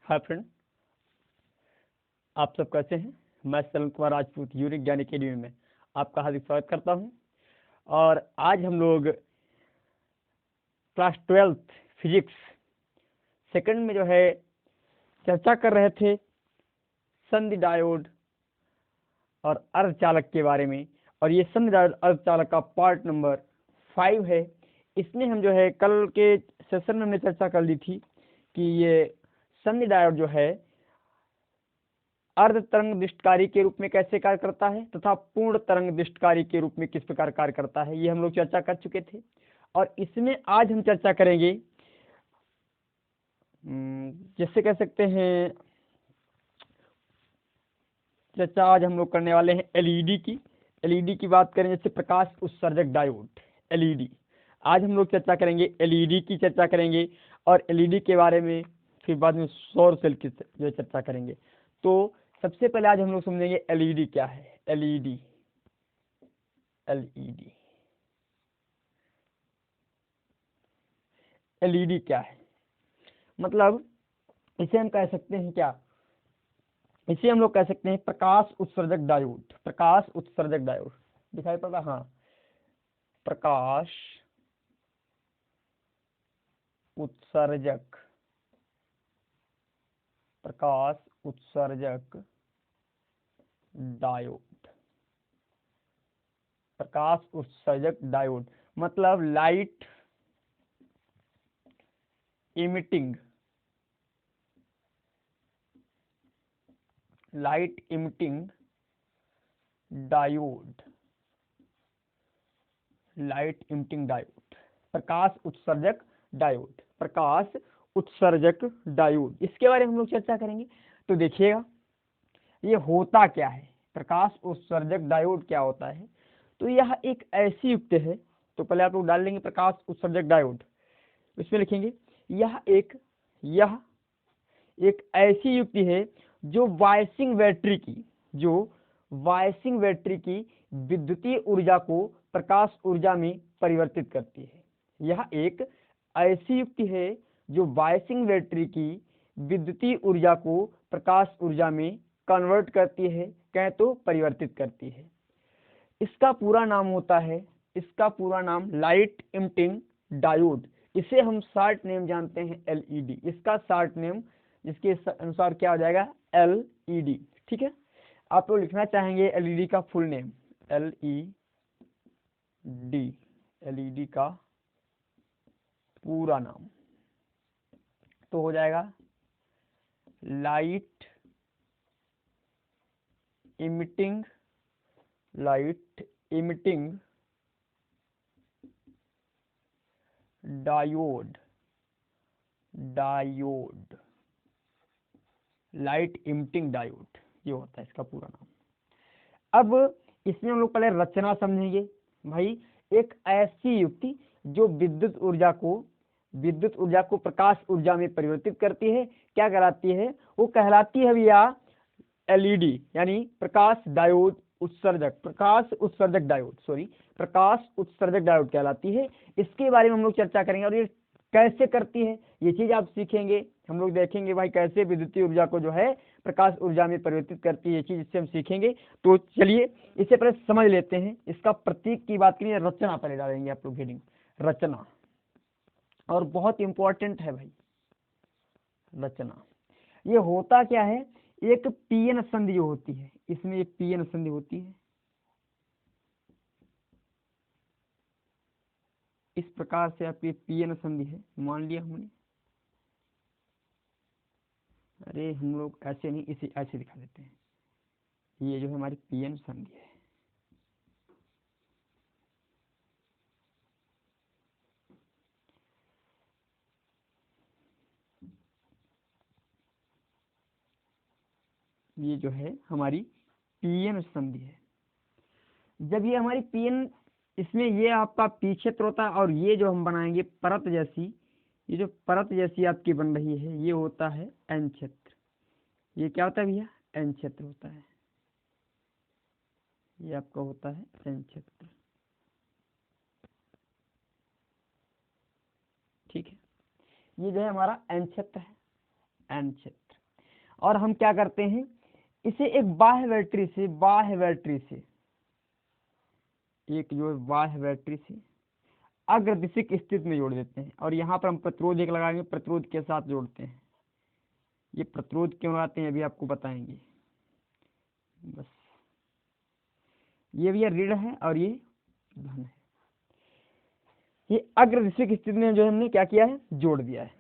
Hi friend, आप सब कैसे हैं। मैं सलन कुमार राजपूत यूनिक ज्ञान अकेडमी में आपका हार्दिक स्वागत करता हूं। और आज हम लोग क्लास 12th फिजिक्स सेकंड में जो है चर्चा कर रहे थे संधि डायोड और अर्धचालक के बारे में। और ये संधि डायोड अर्धचालक का पार्ट नंबर 5 है। इसमें हम जो है कल के सेशन में हमने चर्चा कर ली थी कि ये संधि डायोड जो है अर्ध तरंग दृष्टकारी के रूप में कैसे कार्य करता है तथा पूर्ण तरंग दृष्टकारी के रूप में किस प्रकार कार्य करता है, ये हम लोग चर्चा कर चुके थे। और इसमें आज हम चर्चा करेंगे, जैसे कह सकते हैं चर्चा आज हम लोग करने वाले हैं एलईडी की बात करें, जैसे प्रकाश उत्सर्जक डायोड एलईडी। आज हम लोग चर्चा करेंगे एलईडी की चर्चा करेंगे और एलईडी के बारे में फिर बाद में सौर सेल की जो चर्चा करेंगे। तो सबसे पहले आज हम लोग समझेंगे एलईडी क्या है। एलईडी क्या है, मतलब इसे हम कह सकते हैं क्या, इसे हम लोग कह सकते हैं प्रकाश उत्सर्जक डायोड। प्रकाश उत्सर्जक डायोड दिखाई पड़ा, हाँ, प्रकाश उत्सर्जक डायोड। प्रकाश उत्सर्जक डायोड मतलब लाइट इमिटिंग डायोड। प्रकाश उत्सर्जक डायोड, इसके बारे में हम लोग चर्चा करेंगे। तो देखिएगा ये होता क्या है, प्रकाश उत्सर्जक डायोड क्या होता है। तो यह एक ऐसी युक्ति है, तो पहले आप लोग डाल लेंगे प्रकाश उत्सर्जक डायोड, इसमें लिखेंगे यह एक ऐसी युक्ति है जो वायसिंग बैटरी की विद्युतीय ऊर्जा को प्रकाश ऊर्जा में परिवर्तित करती है। यह एक ऐसी युक्ति है जो वायसिंग बैटरी की विद्युतीय ऊर्जा को प्रकाश ऊर्जा में कन्वर्ट करती है, कहें तो परिवर्तित करती है। इसका पूरा नाम लाइट इमिटिंग डायोड, इसे हम शॉर्ट नेम जानते हैं एलईडी। इसका शॉर्ट नेम जिसके अनुसार क्या हो जाएगा, एलईडी। ठीक है, आप लोग लिखना चाहेंगे एलईडी का फुल नेम, एलईडी का पूरा नाम तो हो जाएगा light emitting diode. Light emitting diode ये होता है इसका पूरा नाम। अब इसमें हम लोग पहले रचना समझेंगे। भाई एक ऐसी युक्ति जो विद्युत ऊर्जा को प्रकाश ऊर्जा में परिवर्तित करती है, क्या कहलाती है, वो कहलाती है भैया एलईडी, यानी प्रकाश उत्सर्जक डायोड कहलाती है। इसके बारे में हम लोग चर्चा करेंगे और ये कैसे करती है ये चीज आप सीखेंगे। हम लोग देखेंगे भाई कैसे विद्युतीय ऊर्जा को जो है प्रकाश ऊर्जा में परिवर्तित करती है, ये चीज इससे हम सीखेंगे। तो चलिए इससे पहले समझ लेते हैं इसका प्रतीक की बात करें, रचना पहले डालेंगे आप लोग हेडिंग रचना, और बहुत इंपॉर्टेंट है भाई रचना। ये होता क्या है, एक पीएन संधि होती है, इसमें एक पीएन संधि होती है। इस प्रकार से आपकी पीएन संधि है, मान लिया हमने। अरे हम लोग ऐसे नहीं, इसे ऐसे दिखा देते हैं। ये जो है हमारी पीएन संधि है। ये जो है हमारी पीएन संधि है। जब ये हमारी पीएन, इसमें ये आपका पी क्षेत्र होता है और ये जो हम बनाएंगे परत जैसी, ये जो परत जैसी आपकी बन रही है ये होता है एन क्षेत्र। ये क्या होता है भैया, एन क्षेत्र होता है। ये आपका होता है एन क्षेत्र। ठीक है, ये जो है हमारा एन क्षेत्र है, एन क्षेत्र। और हम क्या करते हैं, इसे एक बाह्य बैटरी से एक जो बाह्य बैटरी से अग्रदिशिक स्थिति में जोड़ देते हैं। और यहाँ पर हम प्रतिरोध एक लगाएंगे, प्रतिरोध के साथ जोड़ते हैं। ये प्रतिरोध क्यों लगाते हैं अभी आपको बताएंगे। बस ये भैया ऋण है और ये धन है। ये अग्रदिशिक स्थिति में जो हमने क्या किया है, जोड़ दिया है।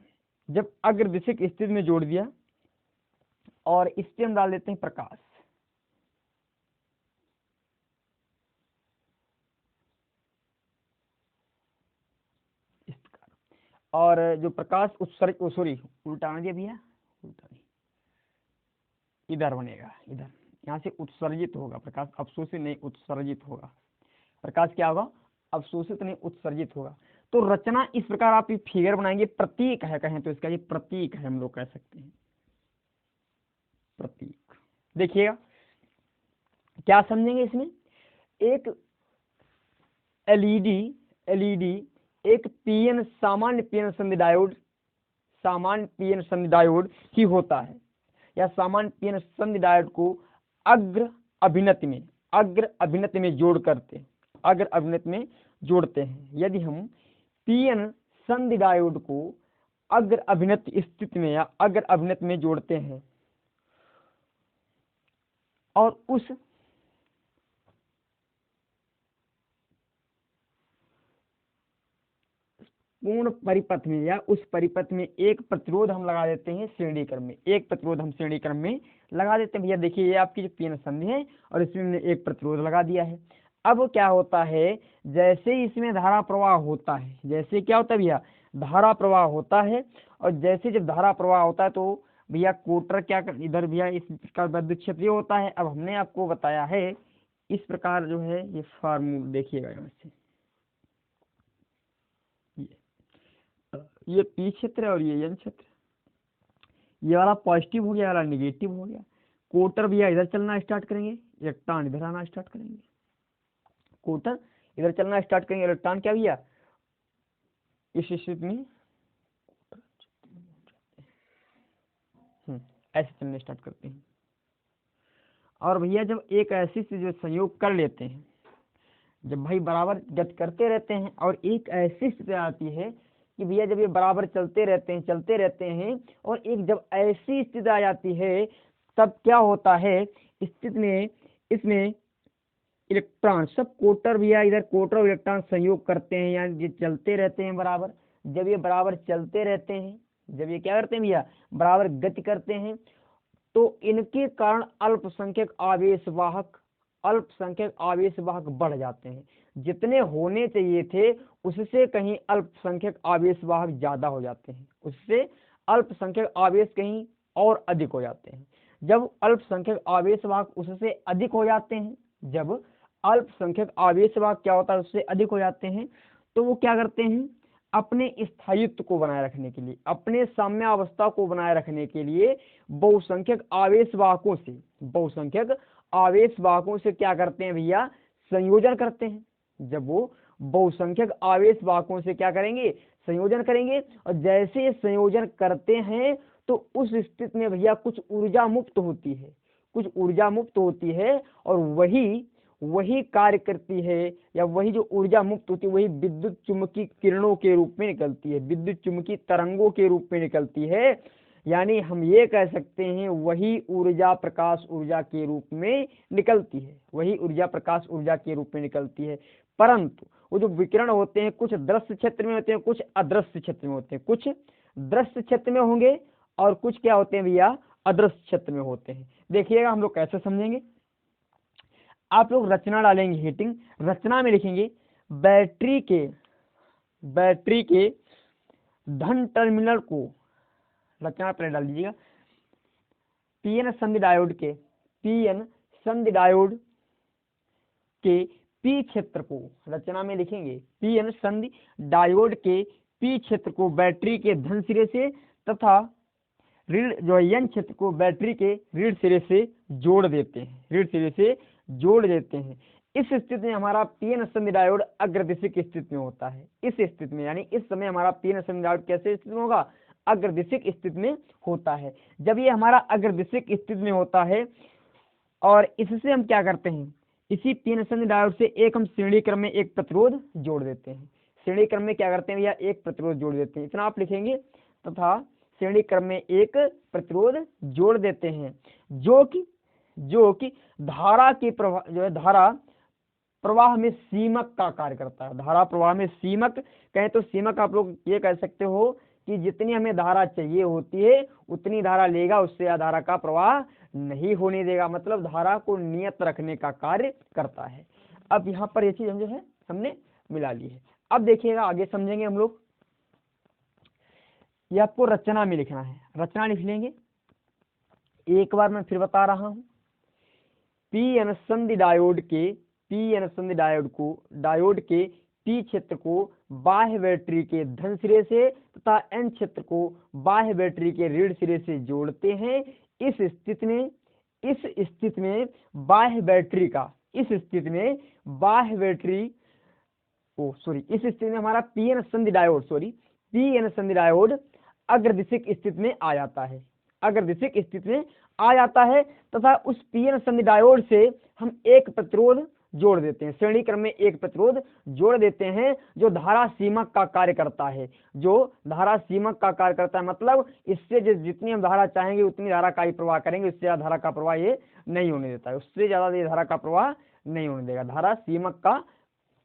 जब अग्रदिशिक स्थिति में जोड़ दिया और इस पे हम डाल देते हैं प्रकाश। इस प्रकार, और जो प्रकाश उत्सर्जित, सॉरी उल्टा ना दिया भैया, उल्टा नहीं, इधर बनेगा, इधर यहाँ से उत्सर्जित होगा प्रकाश, अवशोषित नहीं उत्सर्जित होगा। प्रकाश क्या होगा, अवशोषित नहीं उत्सर्जित होगा। तो रचना इस प्रकार आप फिगर बनाएंगे, प्रतीक है कहें तो इसका, ये प्रतीक है हम लोग कह सकते हैं, प्रतीक। देखिएगा क्या समझेंगे इसमें, एक एलईडी एक पीएन सामान्य पीएन संधि डायोड ही होता है, या सामान्य पीएन संधि डायोड को अग्र अभिनति में जोड़ते हैं। यदि हम पीएन संधि डायोड को अग्र अभिनति स्थिति में या अग्र अभिनति में जोड़ते हैं और उस पूर्ण परिपथ में या उस परिपथ में एक प्रतिरोध हम लगा देते हैं श्रेणी क्रम में, एक प्रतिरोध हम श्रेणी क्रम में लगा देते हैं। भैया देखिए ये आपकी जो पीएन संधि है और इसमें हमने एक प्रतिरोध लगा दिया है। अब क्या होता है, जैसे इसमें धारा प्रवाह होता है, जैसे क्या होता है भैया, धारा प्रवाह होता है, और जैसे जब धारा प्रवाह होता है तो भैया कोटर क्या कर, इधर भैया इस प्रकार विद्युत क्षेत्र होता है। अब हमने आपको बताया है इस प्रकार जो है ये फार्मूला देखिएगा, यहाँ से ये पी क्षेत्र है और ये एन क्षेत्र, ये वाला पॉजिटिव हो गया, वाला निगेटिव हो गया। कोटर भैया इधर चलना स्टार्ट करेंगे, इलेक्ट्रॉन इधर आना स्टार्ट करेंगे, कोटर इधर चलना स्टार्ट करेंगे, इलेक्ट्रॉन क्या भैया इस स्थिति में ऐसे चलने स्टार्ट करते हैं। और भैया जब एक ऐसी से जो संयोग कर लेते हैं, जब भाई बराबर गति करते रहते हैं और एक ऐसी स्थिति आती है कि भैया जब ये बराबर चलते रहते हैं और एक जब ऐसी स्थिति आ जाती है तब क्या होता है, स्थिति में इसमें इलेक्ट्रॉन सब कोटर भैया इधर कोटर और इलेक्ट्रॉन संयोग करते हैं, यानी ये चलते रहते हैं बराबर। जब ये बराबर चलते रहते हैं, जब ये क्या करते हैं भैया बराबर गति करते हैं, तो इनके कारण अल्पसंख्यक आवेश वाहक बढ़ जाते हैं। जितने होने चाहिए थे उससे कहीं अल्पसंख्यक आवेश वाहक ज्यादा हो जाते हैं, उससे अल्पसंख्यक आवेश कहीं और अधिक हो जाते हैं। जब अल्पसंख्यक आवेश वाहक उससे अधिक हो जाते हैं, जब अल्पसंख्यक आवेश वाहक क्या होता है उससे अधिक हो जाते हैं, तो वो क्या करते हैं, अपने स्थायित्व को बनाए रखने के लिए, अपने साम्यावस्था को बनाए रखने के लिए बहुसंख्यक आवेश वाहकों से क्या करते हैं भैया, संयोजन करते हैं। जब वो बहुसंख्यक आवेश वाहकों से क्या करेंगे, संयोजन करेंगे, और जैसे संयोजन करते हैं तो उस स्थिति में भैया कुछ ऊर्जा मुक्त होती है, और वही कार्य करती है, या वही जो ऊर्जा मुक्त होती है वही विद्युत चुम्बकीय किरणों के रूप में निकलती है, विद्युत चुम्बकीय तरंगों के रूप में निकलती है। यानी हम ये कह सकते हैं वही ऊर्जा प्रकाश ऊर्जा के रूप में निकलती है, परंतु वो जो विकिरण होते हैं कुछ दृश्य क्षेत्र में होते हैं, कुछ अदृश्य क्षेत्र में होते हैं, कुछ दृश्य क्षेत्र में होंगे और कुछ क्या होते हैं भैया अदृश्य क्षेत्र में होते हैं। देखिएगा हम लोग कैसे समझेंगे, आप लोग रचना डालेंगे, हीटिंग रचना में लिखेंगे बैटरी के धन टर्मिनल को, रचना पहले डाल दीजिएगा, पीएन संधि डायोड के पी क्षेत्र को, रचना में लिखेंगे पीएन संधि डायोड के पी क्षेत्र को बैटरी के धन सिरे से तथा ऋण जो एन क्षेत्र को बैटरी के ऋण सिरे से जोड़ देते हैं। इस स्थिति में हमारा पीएन संधि डायोड अग्रदिशिक स्थिति में होता है। इस स्थिति में यानी इस समय हमारा पीएन संधि डायोड कैसे स्थिति में होगा, अग्रदिशिक स्थिति में होता है। जब ये हमारा अग्रदिशिक स्थिति में होता है और इससे हम क्या करते हैं, इसी पीएन संधि डायोड से एक हम श्रेणी क्रम में एक प्रतिरोध जोड़ देते हैं। श्रेणी क्रम में क्या करते हैं भैया, एक प्रतिरोध जोड़ देते हैं, इतना आप लिखेंगे, तथा श्रेणी क्रम में एक प्रतिरोध जोड़ देते हैं जो कि धारा की प्रवाह जो है धारा प्रवाह में सीमक का कार्य करता है। धारा प्रवाह में सीमक कहें तो सीमक आप लोग ये कह सकते हो कि जितनी हमें धारा चाहिए होती है उतनी धारा लेगा, उससे ज्यादा धारा का प्रवाह नहीं होने देगा, मतलब धारा को नियत रखने का कार्य करता है। अब यहाँ पर ये चीज हम जो है हमने मिला ली है। अब देखिएगा आगे समझेंगे हम लोग, ये आपको रचना में लिखना है, रचना लिख लेंगे। एक बार मैं फिर बता रहा हूं, पीएन संधि डायोड के पी क्षेत्र को बाह्य बैटरी के धन सिरे से तथा एन क्षेत्र को बाह्य बैटरी के ऋण सिरे से जोड़ते हैं। इस स्थिति में बाह्य हमारा पीएन संधि डायोड अग्रदिशिक स्थिति में आ जाता है, तथा उस पीएन संधि डायोड से हम एक प्रतिरोध जोड़ देते हैं, श्रेणी क्रम में एक प्रतिरोध जोड़ देते हैं जो धारा सीमक का कार्य करता है, मतलब इससे जितनी हम धारा चाहेंगे उतनी धारा का ही प्रवाह करेंगे, उससे ज्यादा धारा का प्रवाह ये नहीं होने देता है, उससे ज्यादा ये धारा का प्रवाह नहीं होने देगा। धारा सीमक का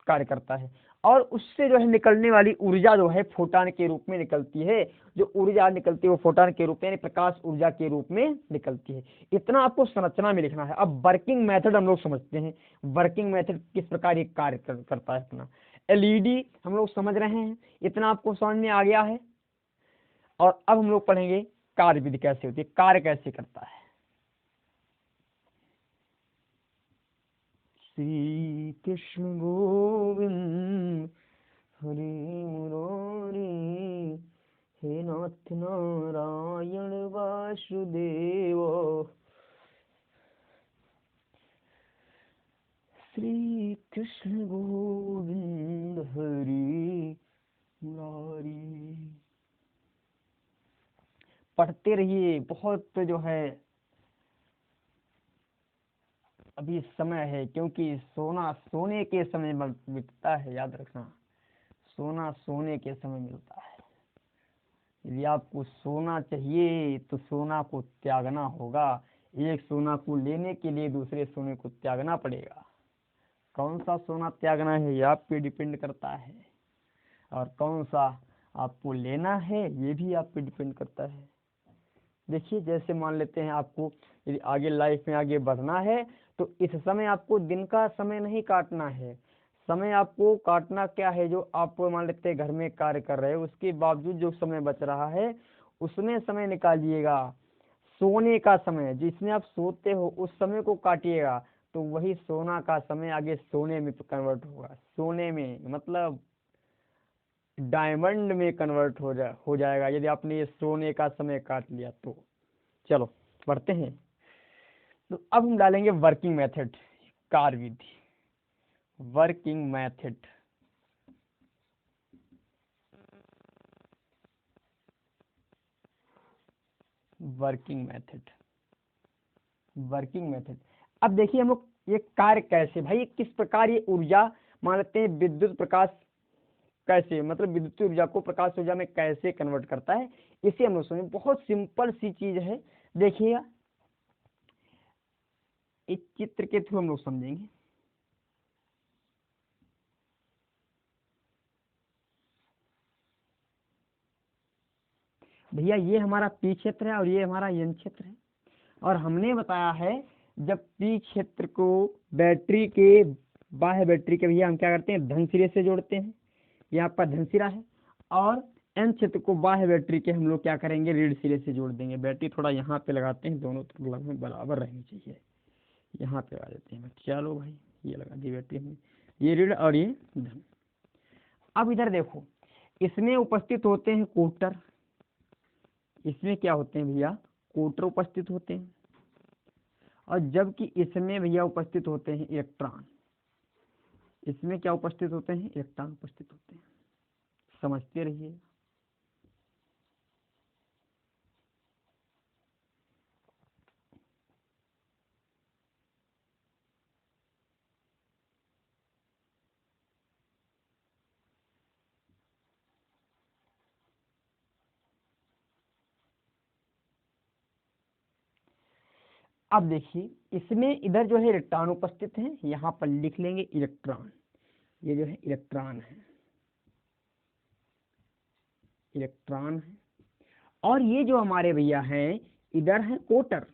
कार्य करता है और उससे जो है निकलने वाली ऊर्जा जो है फोटान के रूप में निकलती है। जो ऊर्जा निकलती है वो फोटान के रूप में यानी प्रकाश ऊर्जा के रूप में निकलती है। इतना आपको संरचना में लिखना है। अब वर्किंग मेथड हम लोग समझते हैं, वर्किंग मेथड किस प्रकार ये कार्य करता है। अपना एलईडी हम लोग समझ रहे हैं, इतना आपको समझ में आ गया है। और अब हम लोग पढ़ेंगे कार्य विधि कैसे होती है, कार्य कैसे करता है। श्री कृष्ण गोविंद हरि मुरारी, हे नाथ नारायण वासुदेव। श्री कृष्ण गोविंद हरि मुरारी। पढ़ते रहिए, बहुत जो है अभी समय है, क्योंकि सोना सोने के समय मिलता है, याद रखना, सोना सोने के समय मिलता है। यदि आपको सोना चाहिए तो सोना को त्यागना होगा, एक सोना को लेने के लिए दूसरे सोने को त्यागना पड़ेगा। कौन सा सोना त्यागना है ये आप पे डिपेंड करता है, और कौन सा आपको लेना है ये भी आप पे डिपेंड करता है। देखिए, जैसे मान लेते हैं आपको यदि आगे लाइफ में आगे बढ़ना है तो इस समय आपको दिन का समय नहीं काटना है, समय आपको काटना क्या है, जो आप मान लेते हैं घर में कार्य कर रहे हो उसके बावजूद जो समय बच रहा है उसमें समय निकालिएगा। सोने का समय, जिसमें आप सोते हो उस समय को काटिएगा तो वही सोना का समय आगे सोने में कन्वर्ट होगा। सोने में मतलब डायमंड में कन्वर्ट हो जाएगा यदि आपने ये सोने का समय काट लिया तो। चलो पढ़ते हैं। तो अब हम डालेंगे वर्किंग मेथड, कार्य विधि, वर्किंग मेथड। Working method. अब देखिए हम लोग ये कार्य कैसे, भाई किस प्रकार ये ऊर्जा मान लेते हैं विद्युत प्रकाश कैसे, मतलब विद्युत ऊर्जा को प्रकाश ऊर्जा में कैसे कन्वर्ट करता है, इसे हम लोग समझें। बहुत सिंपल सी चीज है, देखिएगा एक चित्र के थ्रू हम लोग समझेंगे। भैया ये हमारा पी क्षेत्र है और ये हमारा एन क्षेत्र है, और हमने बताया है जब पी क्षेत्र को बैटरी के बाह्य बैटरी के भैया हम क्या करते हैं धन सिरे से जोड़ते हैं, ये आपका धन सिरा है, और एन क्षेत्र को बाह्य बैटरी के हम लोग क्या करेंगे ऋण सिरे से जोड़ देंगे। बैटरी थोड़ा यहाँ पे लगाते हैं, दोनों तो लगभग बराबर रहनी चाहिए, यहाँ पे लगा देते हैं। चलो भाई ये लगा दी बैटरी हमने, ये ऋण और ये धन। अब इधर देखो, इसमें उपस्थित होते हैं कोटर, इसमें क्या होते हैं भैया कोटर उपस्थित होते हैं, और जबकि इसमें भैया उपस्थित होते हैं इलेक्ट्रॉन। इसमें क्या उपस्थित होते हैं, इलेक्ट्रॉन उपस्थित होते हैं। समझते रहिए। अब देखिए इसमें इधर जो है इलेक्ट्रॉन उपस्थित हैं, यहाँ पर लिख लेंगे इलेक्ट्रॉन, ये जो है इलेक्ट्रॉन है, इलेक्ट्रॉन है। और ये जो हमारे भैया हैं इधर है कोटर,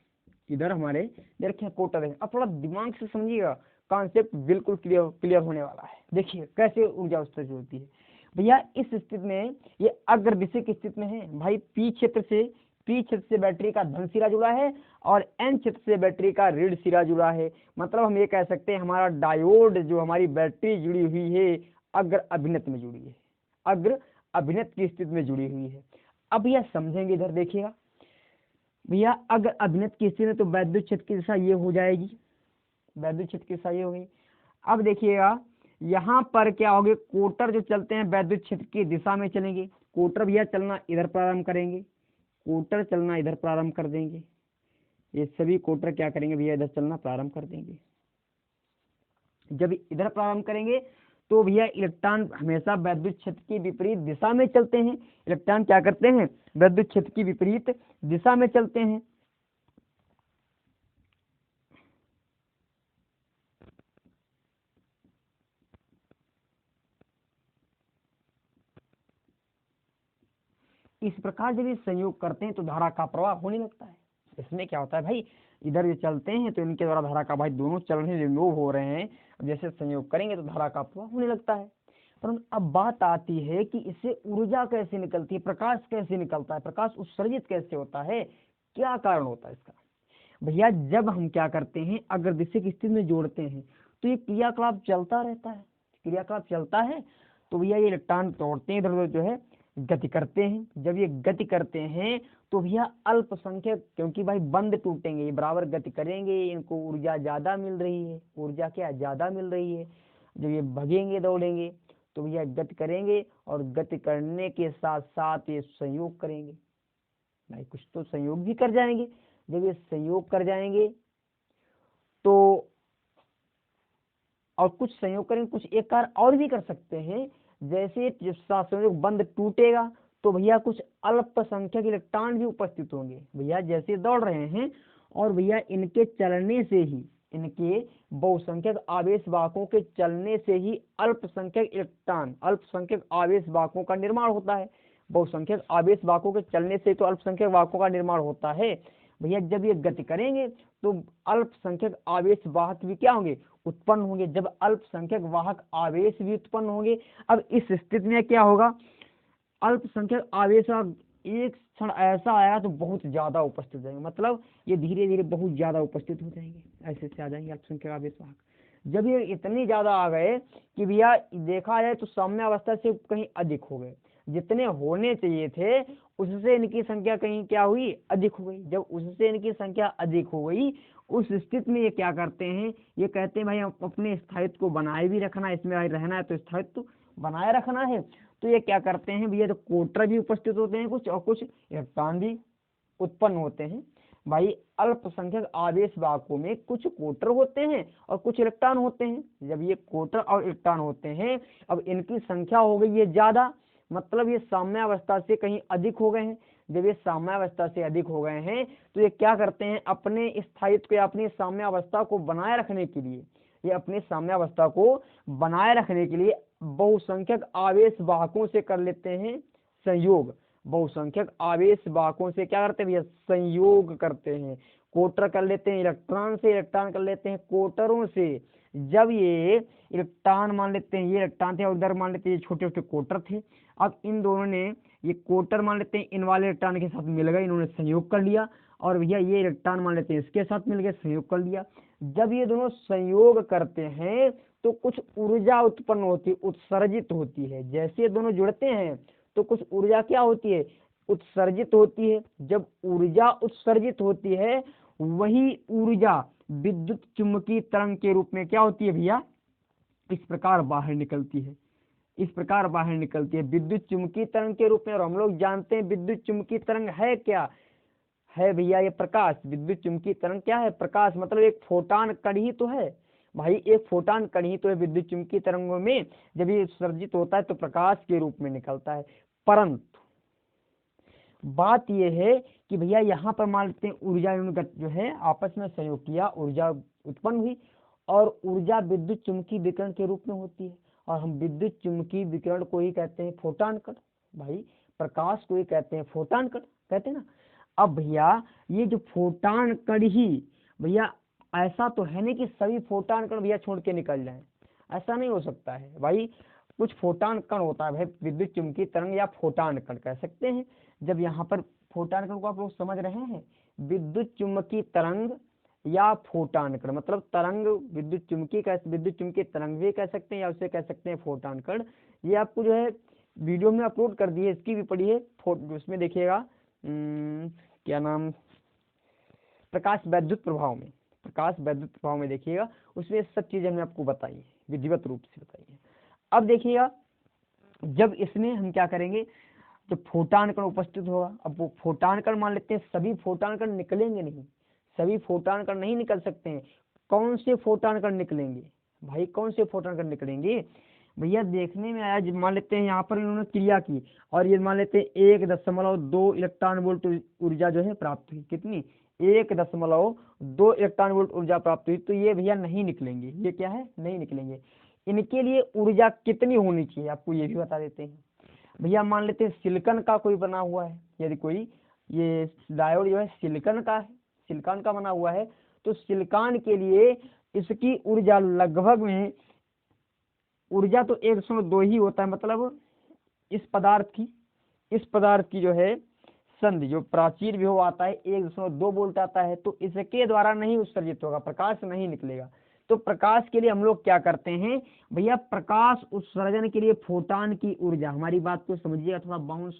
इधर हमारे देखिए कोटर है। अब थोड़ा दिमाग से समझिएगा, कॉन्सेप्ट बिल्कुल क्लियर होने वाला है। देखिए कैसे ऊर्जा उत्सर्जित होती है भैया। इस स्थिति में ये अग्रदिशा की स्थिति में है भाई, पी क्षेत्र से बैटरी का धन सिरा जुड़ा है और एन क्षेत्र से बैटरी का ऋण सिरा जुड़ा है। मतलब हम ये कह सकते हैं हमारा डायोड जो हमारी बैटरी जुड़ी हुई है अग्र अभिनत में जुड़ी है, अग्र अभिनत की स्थिति में जुड़ी हुई है। अब यह समझेंगे, इधर देखिएगा भैया, अगर अभिनत की स्थिति में तो वैद्युत क्षेत्र की दिशा ये हो जाएगी, वैद्युत क्षेत्र की दिशा ये होगी। अब देखिएगा यहाँ पर क्या होगे, कोटर जो चलते हैं वैद्युत क्षेत्र की दिशा में चलेंगे। कोटर भैया चलना इधर प्रारंभ करेंगे, कोटर चलना इधर प्रारंभ कर देंगे, ये सभी कोटर क्या करेंगे भैया इधर चलना प्रारंभ कर देंगे। जब इधर प्रारंभ करेंगे तो भैया इलेक्ट्रॉन हमेशा वैद्युत क्षेत्र की विपरीत दिशा में चलते हैं। इलेक्ट्रॉन क्या करते हैं, वैद्युत क्षेत्र की विपरीत दिशा में चलते हैं। इस प्रकार जब ये संयोग करते हैं तो धारा का प्रवाह होने लगता है। इसमें क्या होता है भाई, इधर ये चलते हैं तो इनके द्वारा धारा का भाई दोनों चल रहे रिमूव हो रहे हैं, जैसे संयोग करेंगे तो धारा का प्रवाह होने लगता है। परंतु अब बात आती है कि इससे ऊर्जा कैसे निकलती है, प्रकाश कैसे निकलता है, प्रकाश उत्सर्जित कैसे होता है, क्या कारण होता है इसका। भैया जब हम क्या करते हैं अग्रदिशा की स्थिति में जोड़ते हैं तो ये क्रियाकलाप चलता रहता है, क्रियाकलाप चलता है तो भैया ये इलेक्ट्रॉन तोड़ते हैं, इधर उधर जो है गति करते हैं। जब ये गति करते हैं तो भैया अल्पसंख्यक, क्योंकि भाई बंद टूटेंगे, ये बराबर गति करेंगे, इनको ऊर्जा ज्यादा मिल रही है, ऊर्जा क्या ज्यादा मिल रही है। जब ये भगेंगे दौड़ेंगे तो भैया गति करेंगे और गति करने के साथ साथ ये संयोग करेंगे, भाई कुछ तो संयोग भी कर जाएंगे। जब ये संयोग कर जाएंगे तो और कुछ संयोग करेंगे, कुछ एक कार्य और भी कर सकते हैं। जैसे संयोग बंद टूटेगा तो भैया कुछ अल्पसंख्यक इलेक्ट्रॉन भी उपस्थित होंगे। भैया जैसे दौड़ रहे हैं और भैया इनके चलने से ही, इनके बहुसंख्यक आवेश वाहकों के चलने से ही अल्पसंख्यक इलेक्ट्रॉन, अल्पसंख्यक आवेश वाहकों का निर्माण होता है। बहुसंख्यक आवेश वाहकों के चलने से तो अल्पसंख्यक वाहकों का निर्माण होता है। भैया जब ये गति करेंगे तो अल्पसंख्यक आवेश वाहक भी क्या होंगे, उत्पन्न होंगे। जब अल्पसंख्यक वाहक आवेश भी उत्पन्न होंगे, अब इस स्थिति में क्या होगा, अल्पसंख्यक आवेश एक क्षण ऐसा आया तो बहुत ज्यादा उपस्थित हो जाएंगे, मतलब ये धीरे धीरे बहुत ज्यादा उपस्थित हो जाएंगे, ऐसे से आ जाएंगे अल्पसंख्यक आवेश वाहक। जब ये इतनी ज्यादा आ गए कि भैया देखा जाए तो साम्य अवस्था से कहीं अधिक हो गए, जितने होने चाहिए थे उससे इनकी संख्या कहीं क्या हुई, अधिक हो गई। जब उससे इनकी संख्या अधिक हो गई, उस स्थिति में ये क्या करते हैं, ये कहते हैं भाई अपने स्थायित्व को बनाए भी रखना, इसमें भाई रहना है तो स्थायित्व बनाए रखना है। तो ये क्या करते हैं भैया, तो कोटर भी उपस्थित होते हैं कुछ, और कुछ इलेक्ट्रॉन भी उत्पन्न होते हैं। भाई अल्पसंख्यक आवेश वाहकों में कुछ कोटर होते हैं और कुछ इलेक्ट्रॉन होते हैं। जब ये कोटर और इलेक्ट्रॉन होते हैं, अब इनकी संख्या हो गई है ज्यादा, मतलब ये साम्यावस्था से कहीं अधिक हो गए हैं। जब ये साम्यावस्था से अधिक हो गए हैं तो ये क्या करते हैं, अपने स्थायित्व को, अपनी साम्यावस्था को बनाए रखने के लिए, ये अपनी साम्यावस्था को बनाए रखने के लिए बहुसंख्यक आवेश वाहकों से कर लेते हैं संयोग। बहुसंख्यक आवेश वाहकों से क्या करते हैं भैया, संयोग करते हैं। कोटर कर लेते हैं इलेक्ट्रॉन से, इलेक्ट्रॉन कर लेते हैं कोटरों से। जब ये इलेक्ट्रॉन मान लेते हैं, ये इलेक्ट्रॉन थे और उधर मान लेते हैं ये छोटे छोटे कोटर थे, अब इन दोनों ने ये कोटर मान लेते हैं इन वाले इलेक्ट्रॉन के साथ मिल गए, इन्होंने संयोग कर लिया। और भैया ये इलेक्ट्रॉन मान लेते हैं इसके साथ मिल गए, संयोग कर लिया। जब ये दोनों संयोग करते हैं तो कुछ ऊर्जा उत्पन्न होती है, उत्सर्जित होती है। जैसे ये दोनों जुड़ते हैं तो कुछ ऊर्जा क्या होती है, उत्सर्जित होती है। जब ऊर्जा उत्सर्जित होती है, वही ऊर्जा विद्युत चुम्बकीय तरंग के रूप में क्या होती है भैया, इस प्रकार बाहर निकलती है, इस प्रकार बाहर निकलती है विद्युत चुम्बकीय तरंग के रूप में। और हम लोग जानते हैं विद्युत चुम्बकीय तरंग है क्या, है भैया ये प्रकाश। विद्युत चुम्बकीय तरंग क्या है, प्रकाश, मतलब एक फोटान कण ही तो है भाई, एक फोटान कण ही तो है विद्युत चुम्बकीय तरंगों में। जब ये उत्सर्जित होता है तो प्रकाश के रूप में निकलता है। परंतु बात यह है कि भैया यहाँ पर मान लेते हैं ऊर्जा जो है आपस में सहयोग किया, ऊर्जा उत्पन्न हुई, और ऊर्जा विद्युत चुम्बकीय विकिरण के रूप में होती है, और हम विद्युत चुम्बकीय विकिरण को ही कहते हैं फोटान कण। भाई प्रकाश को ही कहते हैं फोटान कण, कहते हैं ना। अब भैया ये जो फोटान कण ही भैया, ऐसा तो है नहीं कि सभी फोटान कण भैया छोड़ के निकल जाएं, ऐसा नहीं हो सकता है भाई। कुछ फोटान कण होता है भाई, विद्युत चुम्बकीय तरंग या फोटान कण कह सकते हैं। जब यहाँ पर फोटान कण को आप लोग समझ रहे हैं, विद्युत चुम्बकीय तरंग या फोटान कण, मतलब तरंग विद्युत चुम्बकीय तरंग भी कह सकते हैं, या उसे कह सकते हैं फोटान कण। ये आपको जो है वीडियो में अपलोड कर दी है, इसकी भी पढ़िए, उसमें देखिएगा क्या नाम, प्रकाश वैद्युत प्रभाव में देखिएगा, उसमें सब चीजें हमने आपको बताई है, विधिवत रूप से बताई है। अब देखिएगा, जब इसमें हम क्या करेंगे, तो फोटान कण उपस्थित होगा। अब वो फोटान कण मान लेते हैं, सभी फोटान कण निकलेंगे नहीं, सभी फोटान कण नहीं निकल सकते हैं। कौन से फोटान कण निकलेंगे भाई, कौन से फोटान कण निकलेंगे भैया? देखने में आया, मान लेते हैं यहाँ पर इन्होंने क्रिया की, और ये मान लेते हैं 1.2 इलेक्ट्रॉन वोल्ट ऊर्जा जो है प्राप्त हुई। कितनी? 1.2 इलेक्ट्रॉन वोल्ट ऊर्जा प्राप्त हुई। तो ये भैया नहीं निकलेंगे, ये क्या है, नहीं निकलेंगे। इनके लिए ऊर्जा कितनी होनी चाहिए, आपको ये भी बता देते हैं भैया। मान लेते हैं सिलिकॉन का कोई बना हुआ है, यदि कोई ये डायोड जो है सिलिकॉन का बना हुआ है, तो सिलिकॉन के लिए इसकी ऊर्जा लगभग में, ऊर्जा तो 1.2 ही होता है, मतलब इस पदार्थ की जो है संधि, जो प्राचीर विभव आता है 1.2 वोल्ट आता है, तो इसके द्वारा नहीं उत्सर्जित होगा, प्रकाश नहीं निकलेगा। तो प्रकाश के लिए हम लोग क्या करते हैं भैया, प्रकाश उत्सर्जन के लिए फोटान की ऊर्जा, हमारी बात को समझिएगा, थोड़ा बाउंस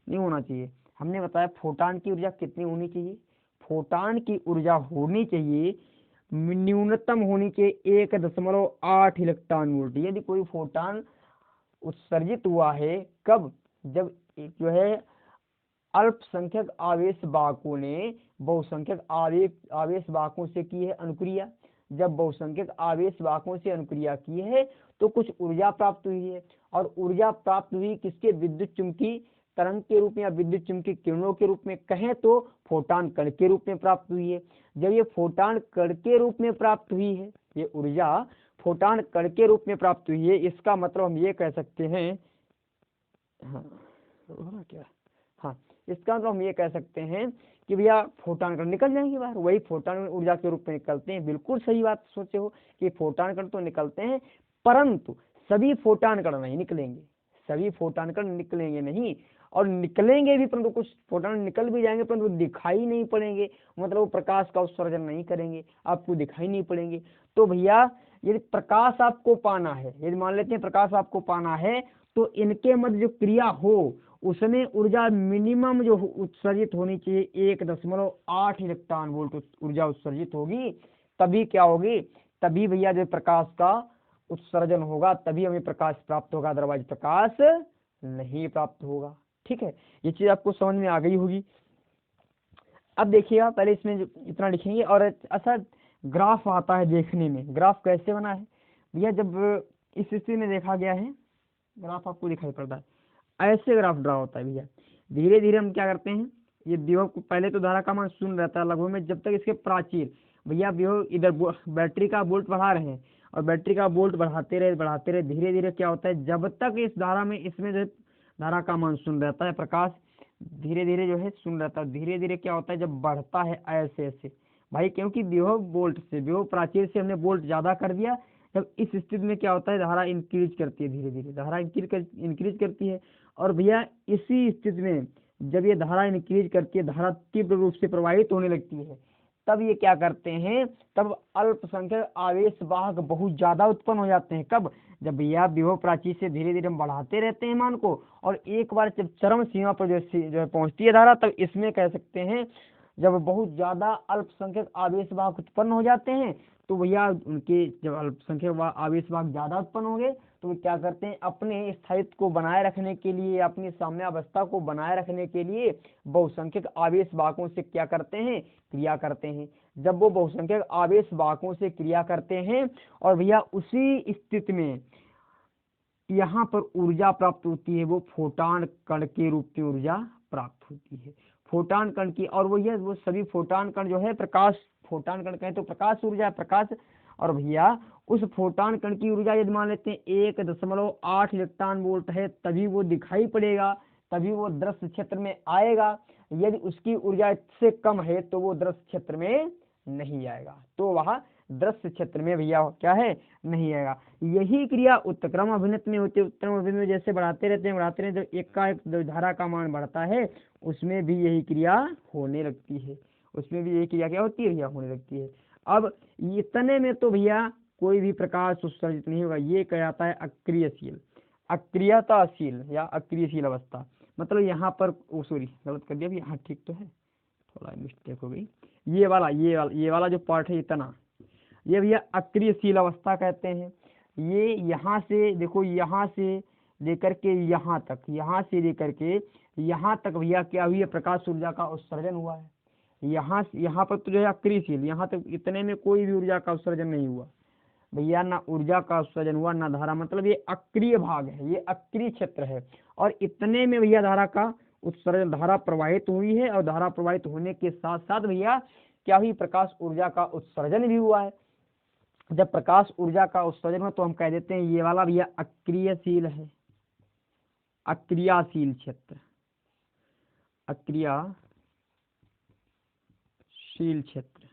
नहीं होना चाहिए। हमने बताया फोटान की ऊर्जा कितनी होनी चाहिए, फोटान की ऊर्जा होनी चाहिए, न्यूनतम होनी चाहिए 1.8 इलेक्ट्रॉन वोल्ट। यदि कोई फोटान उत्सर्जित हुआ है, कब? जब जो है अल्पसंख्यक आवेश वाहकों ने बहुसंख्यक आवेश वाहकों से की है अनुक्रिया। जब बहुसंख्यक आवेश वाहकों से अनुक्रिया की है तो कुछ ऊर्जा प्राप्त हुई है, और ऊर्जा प्राप्त हुई किसके? विद्युत चुम्बकीय तरंग के रूप में या विद्युत चुम्बकीय किरणों के रूप में कहें तो फोटान कण के रूप में प्राप्त हुई है। जब ये फोटान कण के रूप में प्राप्त हुई है, ये ऊर्जा फोटान कण के रूप में प्राप्त हुई है, इसका मतलब हम ये कह सकते हैं, इसका मतलब हम ये कह सकते हैं कि भैया फोटान कण निकल जाएंगे बाहर, वही फोटान ऊर्जा के रूप में निकलते हैं। बिल्कुल सही बात सोचे हो कि फोटान कण तो निकलते हैं, परंतु सभी फोटान कण नहीं निकलेंगे, सभी फोटान कण निकलेंगे नहीं, और निकलेंगे भी परंतु कुछ फोटान निकल भी जाएंगे परंतु दिखाई नहीं पड़ेंगे, मतलब वो प्रकाश का उत्सर्जन नहीं करेंगे, आपको दिखाई नहीं पड़ेंगे। तो भैया यदि प्रकाश आपको पाना है, यदि मान लेते हैं प्रकाश आपको पाना है, तो इनके मध्य जो क्रिया हो उसमें ऊर्जा मिनिमम जो उत्सर्जित होनी चाहिए 1.8 इलेक्ट्रॉन वोल्ट ऊर्जा उत्सर्जित होगी, तभी क्या होगी, तभी भैया जो प्रकाश का उत्सर्जन होगा, तभी हमें प्रकाश प्राप्त होगा, अदरवाइज प्रकाश नहीं प्राप्त होगा। ठीक है, ये चीज आपको समझ में आ गई होगी। अब देखिएगा, पहले इसमें जो इतना लिखेंगे, और अच्छा ग्राफ आता है देखने में, ग्राफ कैसे बना है भैया, जब इस स्थिति में देखा गया है, ग्राफ आपको दिखाई पड़ता है, ऐसे ग्राफ ड्रा होता है भैया। धीरे धीरे हम क्या करते हैं, ये विभव को, पहले तो धारा का मान शून्य रहता है लगभग में, जब तक इसके प्राचीर भैया विभव इधर बैटरी का वोल्ट बढ़ा रहे हैं, और बैटरी का वोल्ट बढ़ाते रहे, धीरे धीरे क्या होता है, जब तक इस धारा में, इसमें जो धारा का मान शून्य रहता है, प्रकाश धीरे धीरे जो है शून्य रहता है, धीरे धीरे क्या होता है, जब बढ़ता है ऐसे ऐसे भाई, क्योंकि विभव वोल्ट से, विभव प्राचीर से हमने वोल्ट ज्यादा कर दिया, जब इस स्थिति में क्या होता है, धारा इंक्रीज करती है, धीरे धीरे धारा इंक्रीज करती है। और भैया इसी स्थिति में जब ये धारा इंक्रीज करती है, धारा तीव्र रूप से प्रवाहित होने लगती है, तब ये क्या करते हैं, तब अल्पसंख्यक आवेश वाहक बहुत ज्यादा उत्पन्न हो जाते हैं। कब? जब भैया विभव प्राचीर से धीरे धीरे हम बढ़ाते रहते हैं मान को, और एक बार जब चरम सीमा पर जो है पहुंचती है धारा, तब इसमें कह सकते हैं जब बहुत ज्यादा अल्पसंख्यक आवेश वाहक उत्पन्न हो जाते हैं, तो भैया उनके जब अल्पसंख्यक आवेश वाहक ज्यादा उत्पन्न होंगे, तो वे क्या करते हैं, अपने स्थायित्व को बनाए रखने के लिए, अपनी साम्यावस्था को बनाए रखने के लिए बहुसंख्यक आवेश वाहकों से क्या करते हैं, क्रिया करते हैं। जब वो बहुसंख्यक आवेश वाहकों से क्रिया करते हैं, और भैया उसी स्थिति में यहाँ पर ऊर्जा प्राप्त होती है, वो फोटान कण के रूप में ऊर्जा प्राप्त होती है फोटान कण की। और वो सभी फोटान कण जो है प्रकाश, फोटान कण कहें तो प्रकाश ऊर्जा है, प्रकाश। और भैया उस फोटान कण की ऊर्जा यदि मान लेते हैं 1.8 इलेक्ट्रॉन वोल्ट है, तभी वो दिखाई पड़ेगा, तभी वो दृश्य क्षेत्र में आएगा। यदि उसकी ऊर्जा इससे कम है तो वो दृश्य क्षेत्र में नहीं आएगा, तो वह दृश्य क्षेत्र में भैया क्या है, नहीं आएगा। यही क्रिया उत्क्रम अभिनत में होती है। उत्क्रम अभिनत में जैसे बढ़ाते रहते हैं, जब एक का एक धारा का मान बढ़ता है उसमें भी यही क्रिया होने लगती है, उसमें भी यही क्रिया क्या होती है भैया, होने लगती है। अब इतने में तो भैया कोई भी प्रकाश उत्सर्जित नहीं होगा, ये कहलाता है अक्रियशील, अक्रियताशील या अक्रियशील अवस्था। मतलब यहाँ पर सॉरी गलत कर दिया भैया, हाँ ठीक तो है, थोड़ा मिस्टेक हो गई। ये वाला जो पार्ट है इतना, ये भैया अक्रियशील अवस्था कहते हैं। ये यहाँ से देखो, यहाँ से लेकर के यहाँ तक, यहाँ से लेकर के यहाँ तक भैया क्या हुई है, प्रकाश ऊर्जा का उत्सर्जन हुआ है। यहाँ पर तो जो है अक्रियशील, यहाँ तक इतने में कोई भी ऊर्जा का उत्सर्जन नहीं हुआ भैया, ना ऊर्जा का उत्सर्जन हुआ ना धारा, मतलब ये अक्रिय भाग है, ये अक्रिय क्षेत्र है। और इतने में भैया धारा का उत्सर्जन, धारा प्रवाहित हुई है, और धारा प्रवाहित होने के साथ साथ भैया क्या हुई, प्रकाश ऊर्जा का उत्सर्जन भी हुआ है। जब प्रकाश ऊर्जा का उत्सर्जन हो तो हम कह देते हैं ये वाला भैया अक्रियशील है, अक्रियाशील क्षेत्र, अक्रियाशील क्षेत्र,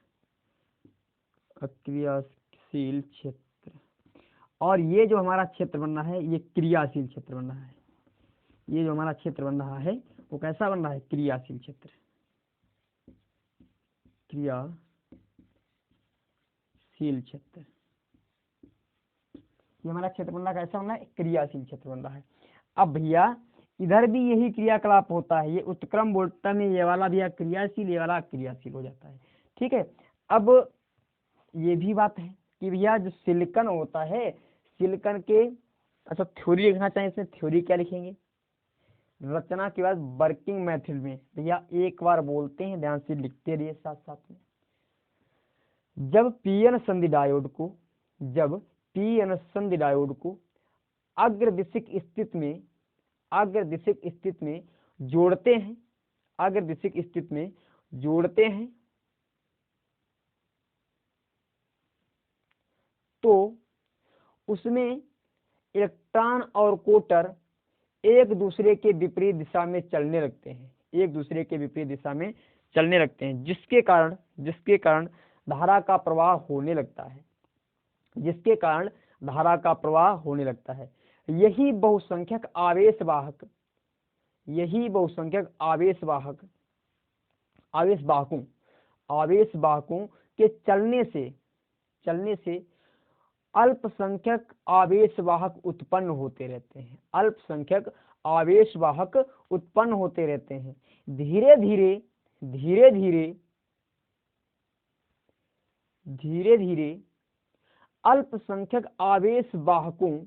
अक्रियाशील क्षेत्र। और ये जो हमारा क्षेत्र बन रहा है ये क्रियाशील क्षेत्र बन रहा है, ये जो हमारा क्षेत्र बन रहा है वो कैसा बन रहा है, क्रियाशील क्षेत्र, क्रियाशील क्षेत्र। ये हमारा क्षेत्र बन रहा है, कैसा बन रहा है, क्रियाशील क्षेत्र बन रहा है। अब भैया इधर भी यही क्रियाकलाप होता है, ये उत्क्रम वोल्टता में ये वाला भैया क्रियाशील, ये वाला क्रियाशील हो जाता है, ठीक है। अब ये भी बात है कि भैया जो सिलिकॉन होता है, सिलिकॉन के, अच्छा थ्योरी लिखना चाहिए, इसमें थ्योरी क्या लिखेंगे, रचना के बाद वर्किंग मेथड में भैया एक बार बोलते हैं, ध्यान से लिखते रहिए साथ साथ में। जब पीएन संधि डायोड को, जब पीएन संधि डायोड को अग्रदिशिक स्थिति में, अग्रदिशिक स्थिति में जोड़ते हैं, अग्रदिशिक स्थिति में जोड़ते हैं, तो उसमें इलेक्ट्रॉन और कोटर एक दूसरे के विपरीत दिशा में चलने लगते हैं, एक दूसरे के विपरीत दिशा में चलने लगते हैं, जिसके कारण धारा का प्रवाह होने लगता है, जिसके कारण धारा का प्रवाह होने लगता है। यही बहुसंख्यक आवेशवाहक, यही बहुसंख्यक आवेशवाहकों के चलने से अल्पसंख्यक आवेशवाहक उत्पन्न होते रहते हैं, अल्पसंख्यक आवेशवाहक उत्पन्न होते रहते हैं। धीरे धीरे अल्पसंख्यक आवेशवाहकों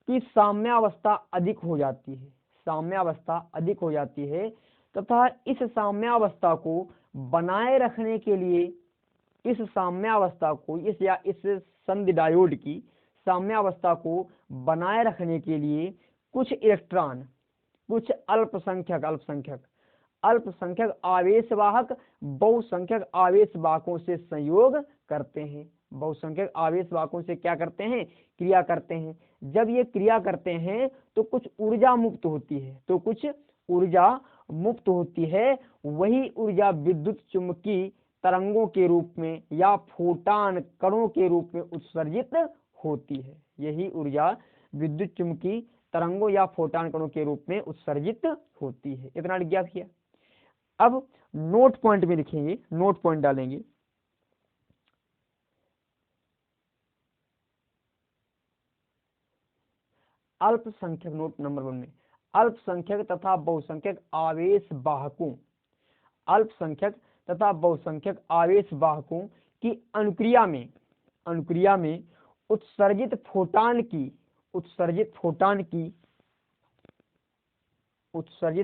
की साम्यावस्था अधिक हो जाती है, साम्यावस्था अधिक हो जाती है, तथा इस साम्यावस्था को बनाए रखने के लिए, इस साम्यावस्था को, इस संधि डायोड की साम्यावस्था को बनाए रखने के लिए कुछ इलेक्ट्रॉन, कुछ अल्पसंख्यक आवेशवाहक बहुसंख्यक आवेशवाहकों से संयोग करते हैं, बहुसंख्यक आवेशवाहकों से क्या करते हैं, क्रिया करते हैं। जब ये क्रिया करते हैं तो कुछ ऊर्जा मुक्त होती है, तो कुछ ऊर्जा मुक्त होती है, वही ऊर्जा विद्युत चुम्बकीय तरंगों के रूप में या फोटान कणों के रूप में उत्सर्जित होती है, यही ऊर्जा विद्युत चुम्बकीय तरंगों या फोटान कणों के रूप में उत्सर्जित होती है। इतना लिख गया भैया। अब नोट पॉइंट में लिखेंगे, नोट पॉइंट डालेंगे। अल्पसंख्यक, नोट नंबर 1 में, अल्पसंख्यक तथा बहुसंख्यक आवेशवाहकों, अल्पसंख्यक तथा बहुसंख्यक आवेशवाहकों की अनुक्रिया में उत्सर्जित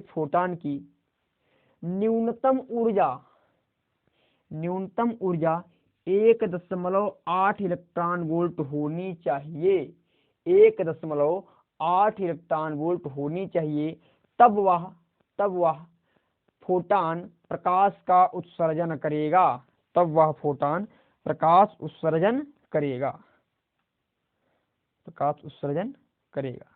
फोटान की न्यूनतम ऊर्जा 1.8 इलेक्ट्रॉन वोल्ट होनी चाहिए, 1.8 8 इलेक्ट्रॉन वोल्ट होनी चाहिए, तब वह फोटान प्रकाश का उत्सर्जन करेगा, तब वह फोटान प्रकाश उत्सर्जन करेगा, प्रकाश उत्सर्जन करेगा।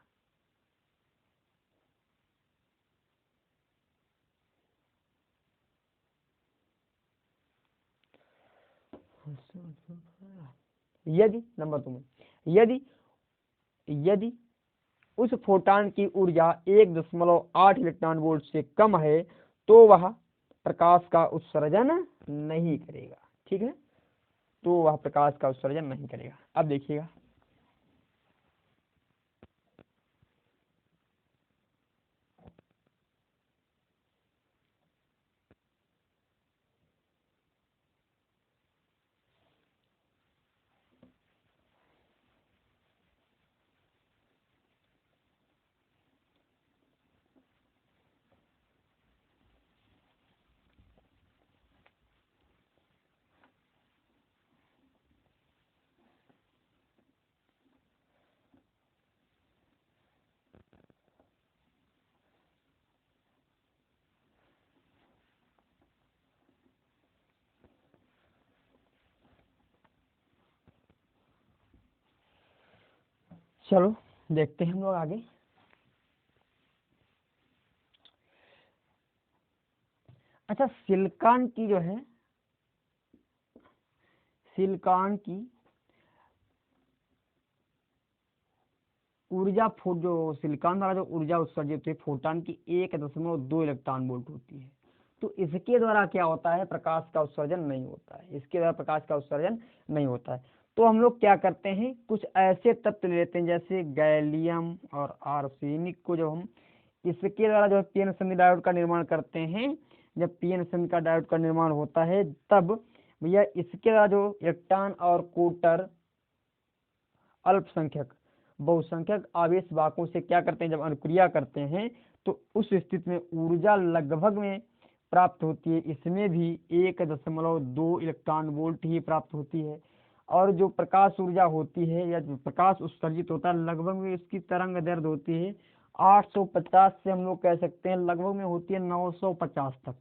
यदि नंबर 2 में यदि उस फोटान की ऊर्जा 1.8 इलेक्ट्रॉन वोल्ट से कम है तो वह प्रकाश का उत्सर्जन नहीं करेगा। ठीक है, तो वह प्रकाश का उत्सर्जन नहीं करेगा। अब देखिएगा, चलो देखते हैं हम लोग आगे। अच्छा, सिलिकॉन की जो है, सिलिकॉन की ऊर्जा जो सिलिकॉन द्वारा जो ऊर्जा उत्सर्जित होती है फोटान की 1.2 इलेक्ट्रॉन वोल्ट होती है। तो इसके द्वारा क्या होता है, प्रकाश का उत्सर्जन नहीं होता है, इसके द्वारा प्रकाश का उत्सर्जन नहीं होता है। तो हम लोग क्या करते हैं, कुछ ऐसे तत्व लेते हैं जैसे गैलियम और आर्सेनिक को, जब हम इसके द्वारा जो पीएन संधि डायोड का निर्माण करते हैं, जब पीएन संधि का डायोड का निर्माण होता है तब भैया इसके द्वारा जो इलेक्ट्रॉन और कोटर अल्पसंख्यक बहुसंख्यक आवेश वाहकों से क्या करते हैं, जब अनुक्रिया करते हैं तो उस स्थिति में ऊर्जा लगभग में प्राप्त होती है। इसमें भी 1.2 इलेक्ट्रॉन वोल्ट ही प्राप्त होती है। और जो प्रकाश ऊर्जा होती है या जो प्रकाश उत्सर्जित होता है, लगभग में इसकी तरंग दैर्ध्य होती है 850 से हम लोग कह सकते हैं लगभग में होती है 950 तक,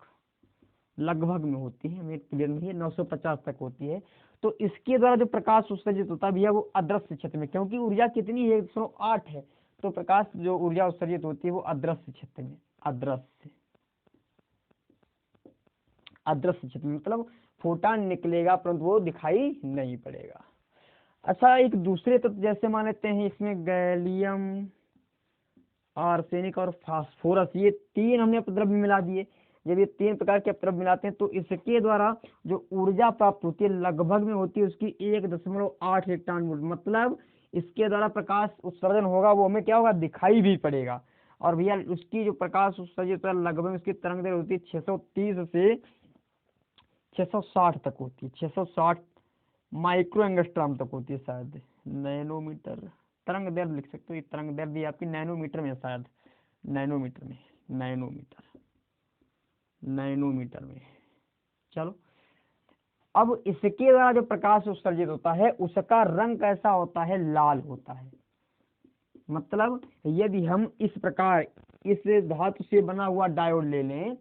लगभग में होती है, हमें क्लियर नहीं है, 950 तक होती है। तो इसके द्वारा जो प्रकाश उत्सर्जित होता है भैया वो अदृश्य क्षेत्र में, क्योंकि ऊर्जा कितनी है 108 है, तो प्रकाश जो ऊर्जा उत्सर्जित होती है वो अदृश्य क्षेत्र में, अदृश्य क्षेत्र में मतलब फोटान निकलेगा परंतु वो दिखाई नहीं पड़ेगा। अच्छा, एक दूसरे तत्व जैसे मान लेते हैं इसमें गैलियम, आर्सेनिक और फास्फोरस, ये तीन हमने अपद्रव्य मिला दिए। जब ये 3 प्रकार के अपद्रव्य मिलाते हैं तो इसके द्वारा जो ऊर्जा प्राप्त होती है लगभग में होती है उसकी 1.8 इलेक्ट्रॉन वोल्ट, मतलब इसके द्वारा प्रकाश उत्सर्जन होगा वो हमें क्या होगा, दिखाई भी पड़ेगा। और भैया उसकी जो प्रकाश उत्सर्जित लगभग उसकी तरंग दैर्ध्य होती है 630 से 660 तक होती है, 660 माइक्रो एंगस्ट्रॉम तक होती है, शायद नैनोमीटर तरंग दैर्ध्य लिख सकते हो, ये तरंग दैर्ध्य आपकी नैनोमीटर में, शायद नैनोमीटर में, नैनोमीटर में। चलो, अब इसके द्वारा जो प्रकाश उत्सर्जित होता है उसका रंग कैसा होता है, लाल होता है। मतलब यदि हम इस प्रकार इस धातु से बना हुआ डायोड ले लें,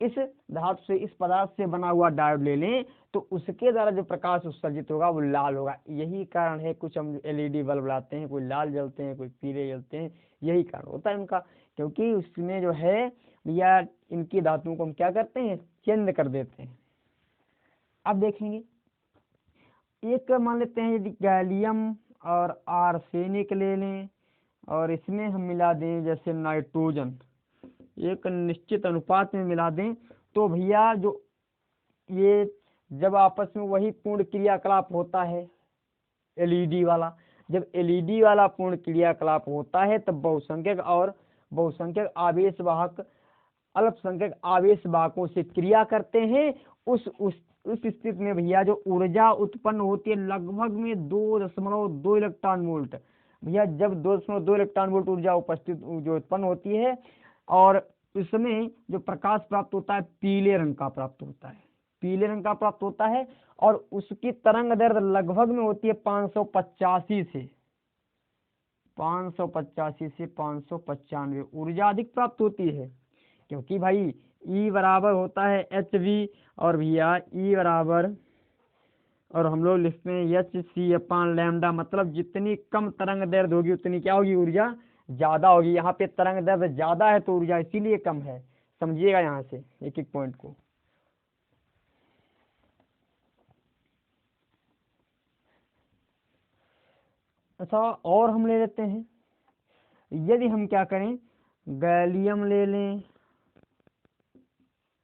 इस धातु से, इस पदार्थ से बना हुआ डायोड ले लें तो उसके द्वारा जो प्रकाश उत्सर्जित होगा वो लाल होगा। यही कारण है कुछ हम एलईडी बल्ब लाते हैं, कोई लाल जलते हैं, कोई पीले जलते हैं, यही कारण होता है उनका, क्योंकि उसमें जो है या इनकी धातुओं को हम क्या करते हैं, चेंज कर देते हैं। अब देखेंगे, एक मान लेते हैं यदि गैलियम और आर्सेनिक ले लें और इसमें हम मिला दें जैसे नाइट्रोजन, एक निश्चित अनुपात में मिला दें, तो भैया जो ये जब आपस में वही पूर्ण क्रियाकलाप होता है एलईडी वाला, जब एलईडी वाला पूर्ण क्रियाकलाप होता है तब बहुसंख्यक आवेश वाहक अल्पसंख्यक आवेश वाहकों से क्रिया करते हैं। उस स्थिति में भैया जो ऊर्जा उत्पन्न होती है लगभग में 2.2 इलेक्ट्रॉन वोल्ट। भैया जब 2.2 इलेक्ट्रॉन वोल्ट ऊर्जा जो उत्पन्न होती है और इसमें जो प्रकाश प्राप्त होता है पीले रंग का प्राप्त होता है, पीले रंग का प्राप्त होता है और उसकी तरंग दैर्ध्य लगभग में होती है 585 से 585 से 595 ऊर्जा अधिक प्राप्त होती है, क्योंकि भाई E बराबर होता है HV, और भैया E बराबर, और हम लोग लिखते हैं HC/λ, मतलब जितनी कम तरंग दैर्ध्य होगी उतनी क्या होगी, ऊर्जा ज़्यादा होगी। यहाँ पे तरंग दैर्ध्य ज़्यादा है तो ऊर्जा इसीलिए कम है। समझिएगा यहाँ से एक एक पॉइंट को। अच्छा, और हम ले लेते हैं, यदि हम क्या करें, गैलियम ले लें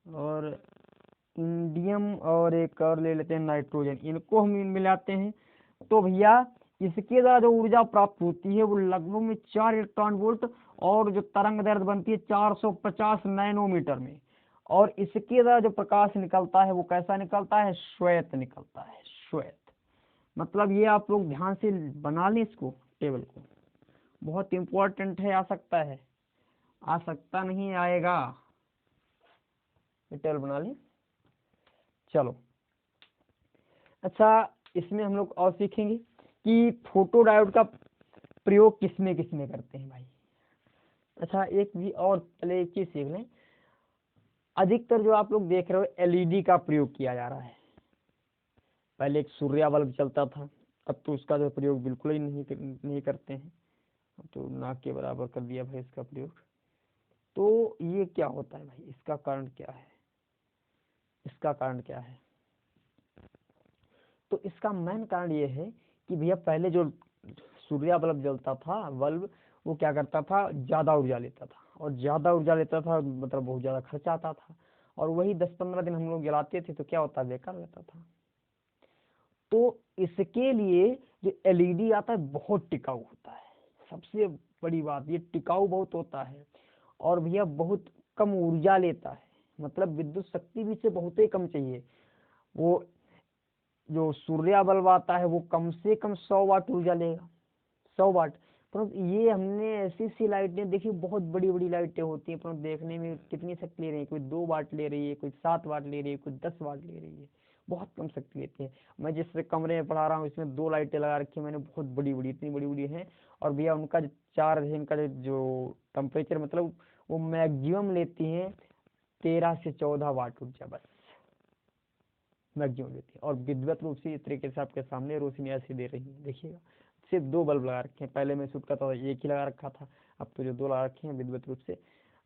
और इंडियम और एक और ले लेते हैं नाइट्रोजन, इनको हम मिलाते हैं तो भैया इसके द्वारा जो ऊर्जा प्राप्त होती है वो लगभग में 4 इलेक्ट्रॉन वोल्ट, और जो तरंग दैर्ध्य बनती है 450 नैनोमीटर में, और इसके द्वारा जो प्रकाश निकलता है वो कैसा निकलता है, श्वेत निकलता है, श्वेत। मतलब ये आप लोग ध्यान से बना लें इसको, टेबल को, बहुत इंपॉर्टेंट है। आ सकता है, आ सकता नहीं आएगा, टेबल बना लें। चलो, अच्छा, इसमें हम लोग और सीखेंगे कि फोटो डायोड का प्रयोग किसमें किसमें करते हैं भाई। अच्छा, एक भी और पहले एक चीज सीख लें, अधिकतर जो आप लोग देख रहे हो एलईडी का प्रयोग किया जा रहा है। पहले एक सूर्या बल्ब चलता था, अब तो उसका जो प्रयोग बिल्कुल ही नहीं करते हैं, अब तो ना के बराबर कर दिया भाई इसका प्रयोग। तो ये क्या होता है भाई, इसका कारण क्या है, इसका कारण क्या है? तो इसका मेन कारण ये है कि भैया पहले जो सूर्या बल्ब जलता था, बल्ब, वो क्या करता था, ज़्यादा ऊर्जा लेता था, और ज़्यादा ऊर्जा लेता था मतलब बहुत ज़्यादा खर्चा आता था, और वही 10-15 दिन हम लोग जलाते थे तो क्या होता, बेकार रहता था। तो इसके लिए जो एलईडी आता है बहुत टिकाऊ होता है, सबसे बड़ी बात ये टिकाऊ बहुत होता है, और भैया बहुत कम ऊर्जा लेता है, मतलब विद्युत शक्ति भी इसे बहुत ही कम चाहिए। वो जो सूर्या बल्ब आता है वो कम से कम 100 वाट ऊर्जा लेगा, 100 वाट। परंतु ये हमने ऐसी सी लाइटें देखी, बहुत बड़ी बड़ी लाइटें होती हैं, परंतु देखने में कितनी शक्ति ले रही है, कोई 2 वाट ले रही है, कोई 7 वाट ले रही है, कोई 10 वाट ले रही है, बहुत कम शक्ति लेती है। मैं जिस कमरे में पढ़ा रहा हूँ इसमें 2 लाइटें लगा रखी है मैंने, बहुत बड़ी बड़ी, इतनी बड़ी बड़ी हैं, और भैया उनका जो चार्ज है, इनका जो टेम्परेचर, मतलब वो मैक्सिमम लेती हैं 13 से 14 वाट ऊर्जा, बस मैक्सिमम लेती है। और विद्युत रूप से इस तरीके से आपके सामने रोशनी ऐसी दे रही है, देखिएगा। सिर्फ 2 बल्ब लगा रखे हैं, पहले मैं शूट करता था एक ही लगा रखा था, अब तो जो 2 लगा रखे हैं विद्युत रूप से,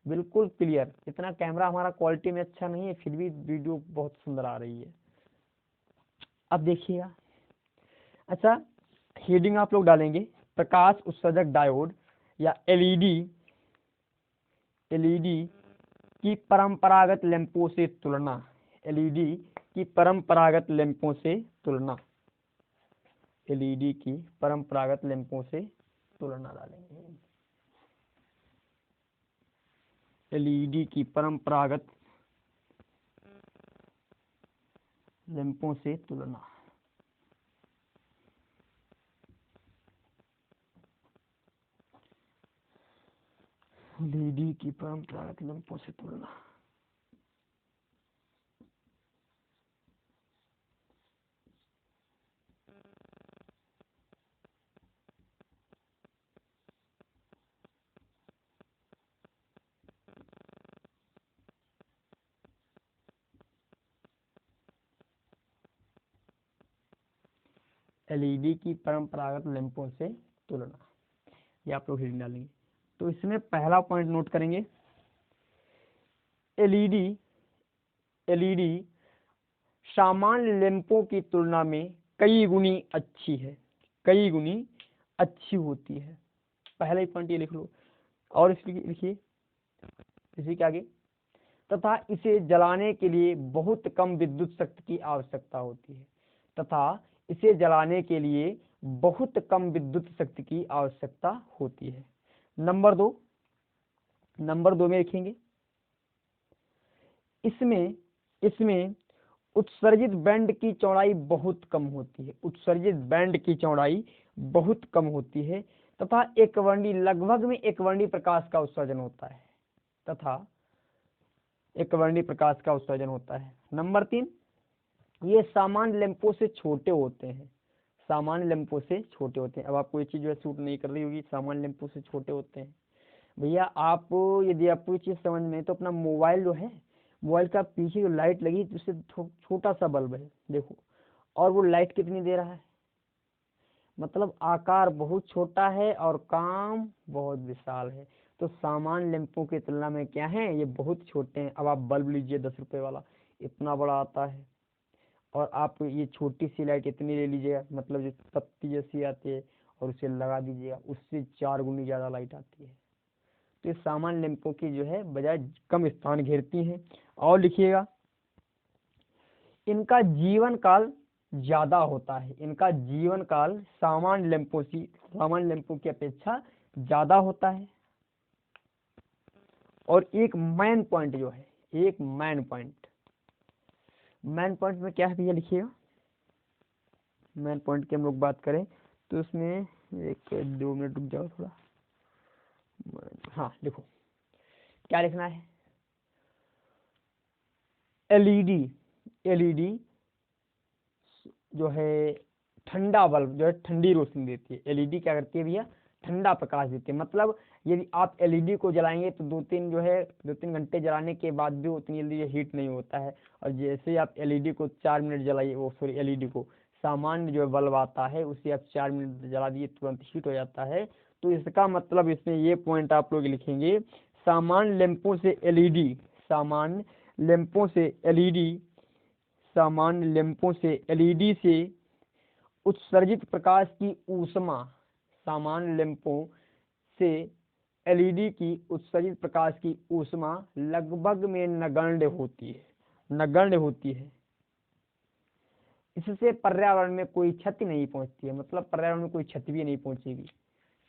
बिल्कुल क्लियर। इतना कैमरा हमारा क्वालिटी में अच्छा नहीं है, फिर भी वीडियो बहुत सुंदर आ रही है। अब देखिएगा, अच्छा, हेडिंग आप लोग डालेंगे प्रकाश उत्सर्जक डायोड या एलईडी, एलईडी की परंपरागत लैंपों से तुलना, एलईडी की परंपरागत लैंपों से तुलना, एलईडी की परंपरागत लैंपों से तुलना डालेंगे, एलईडी की परंपरागत लैंपों से तुलना, एलईडी की परंपरागत लैंपों से तुलना। एलईडी की परंपरागत लैंपों से तुलना, ये आप लोग हेडिंग डालेंगे। तो इसमें पहला पॉइंट नोट करेंगे, एलईडी, एलईडी सामान्य लैंपों की तुलना में कई गुनी अच्छी है, कई गुनी अच्छी होती है। पहला ही पॉइंट ये लिख लो, और इसलिए लिखिए इसी के आगे, तथा इसे जलाने के लिए बहुत कम विद्युत शक्ति की आवश्यकता होती है, तथा इसे जलाने के लिए बहुत कम विद्युत शक्ति की आवश्यकता होती है। नंबर 2, नंबर 2 में लिखेंगे, इसमें उत्सर्जित बैंड की चौड़ाई बहुत कम होती है, उत्सर्जित बैंड की चौड़ाई बहुत कम होती है, तथा एकवर्णी, लगभग में एकवर्णी प्रकाश का उत्सर्जन होता है, तथा एकवर्णी प्रकाश का उत्सर्जन होता है। नंबर 3, ये सामान्य लैंपों से छोटे होते हैं, सामान्य लैंपों से छोटे होते हैं। अब आपको ये चीज़ जो है सूट नहीं कर रही होगी, सामान्य लैंपों से छोटे होते हैं। भैया आप यदि आपको ये चीज़ समझ में है तो अपना मोबाइल जो है, मोबाइल का पीछे जो लाइट लगी जिससे छोटा सा बल्ब है देखो, और वो लाइट कितनी दे रहा है, मतलब आकार बहुत छोटा है और काम बहुत विशाल है। तो सामान्य लैंपों की तुलना में क्या है, ये बहुत छोटे हैं। अब आप बल्ब लीजिए 10 रुपए वाला, इतना बड़ा आता है, और आप ये छोटी सी लाइट इतनी ले लीजिएगा, मतलब जो पत्ती जैसी आती है, और उसे लगा दीजिएगा, उससे 4 गुनी ज़्यादा लाइट आती है। तो ये सामान्य लैंपों की जो है बजाय कम स्थान घेरती हैं। और लिखिएगा, इनका जीवन काल ज्यादा होता है, इनका जीवन काल सामान्य लैंपों की अपेक्षा ज्यादा होता है। और एक मैन पॉइंट जो है, एक मैन पॉइंट में क्या है भैया, लिखिएगा। मैन पॉइंट की हम लोग बात करें तो उसमें 1-2 मिनट रुक जाओ थोड़ा। हाँ लिखो, क्या लिखना है, एलईडी जो है ठंडा बल्ब जो है ठंडी रोशनी देती है। एलईडी क्या करती है भैया, ठंडा प्रकाश देती है। मतलब यदि आप एलईडी को जलाएंगे तो 2-3 घंटे जलाने के बाद भी उतनी जल्दी हीट नहीं होता है। और जैसे ही आप एलईडी को 4 मिनट जलाइए, वो सॉरी एलईडी को, सामान्य जो बल्ब आता है उसे आप 4 मिनट जला दिए तुरंत हीट हो जाता है। तो इसका मतलब इसमें ये पॉइंट आप लोग लिखेंगे, सामान्य लैंपों से एलईडी सामान्य लैंपों से एलईडी से उत्सर्जित प्रकाश की ऊष्मा, सामान्य लैंपों से एलईडी की उत्सर्जित प्रकाश की ऊष्मा लगभग में नगण्य होती है। इससे पर्यावरण में कोई क्षति नहीं पहुंचती है, मतलब पर्यावरण में कोई क्षति भी नहीं पहुंचेगी।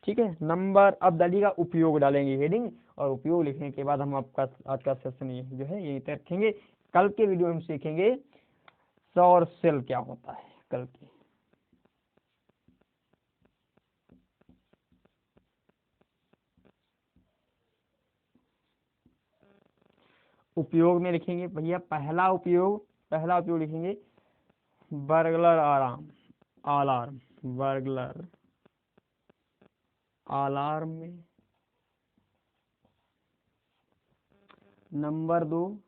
ठीक है। नंबर, अब डालिएगा उपयोग, डालेंगे हेडिंग, और उपयोग लिखने के बाद हम आपका आज का सेशन जो है यहीं तक रखेंगे। कल के वीडियो में हम सीखेंगे सौर सेल क्या होता है। कल की उपयोग में लिखेंगे भैया, पहला उपयोग लिखेंगे बर्गलर अलार्म में। नंबर 2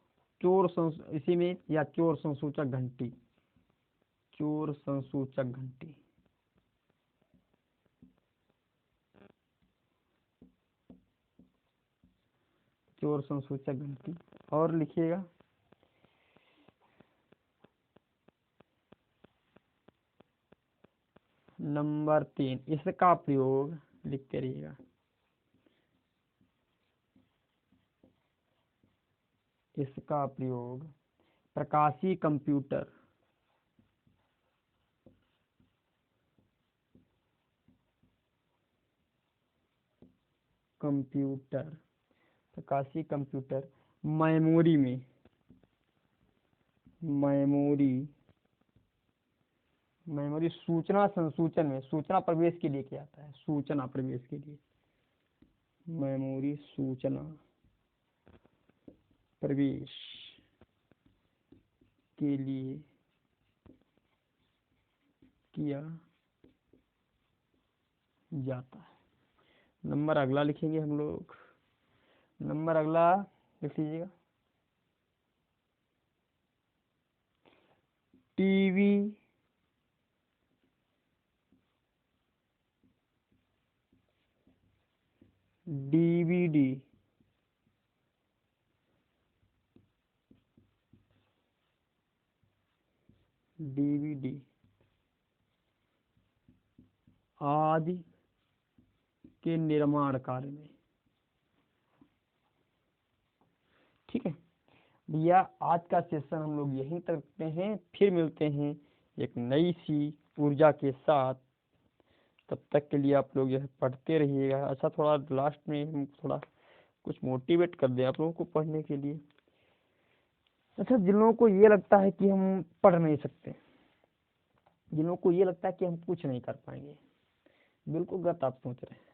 इसी में या चोर संसूचक घंटी, चोर संसूचक घंटी। और लिखिएगा नंबर 3, इसका प्रयोग लिखते रहिएगा, इसका प्रयोग प्रकाशीय कंप्यूटर, प्रकाशीय कंप्यूटर मेमोरी सूचना संसूचन में, सूचना प्रवेश के लिए किया जाता है, सूचना प्रवेश के लिए, मेमोरी सूचना प्रवेश के लिए किया जाता है। नंबर अगला लिखेंगे हम लोग, नंबर अगला लिख लीजिएगा, टीवी डीवीडी आदि के निर्माण कार्य में। ठीक है भैया, आज का सेशन हम लोग यहीं तक रखते हैं, फिर मिलते हैं एक नई सी ऊर्जा के साथ। तब तक के लिए आप लोग यह पढ़ते रहिएगा। अच्छा, थोड़ा लास्ट में हम थोड़ा कुछ मोटिवेट कर दें आप लोगों को पढ़ने के लिए। अच्छा, जिन लोगों को ये लगता है कि हम पढ़ नहीं सकते, जिन लोगों को ये लगता है कि हम कुछ नहीं कर पाएंगे, बिल्कुल गलत आप सोच रहे हैं।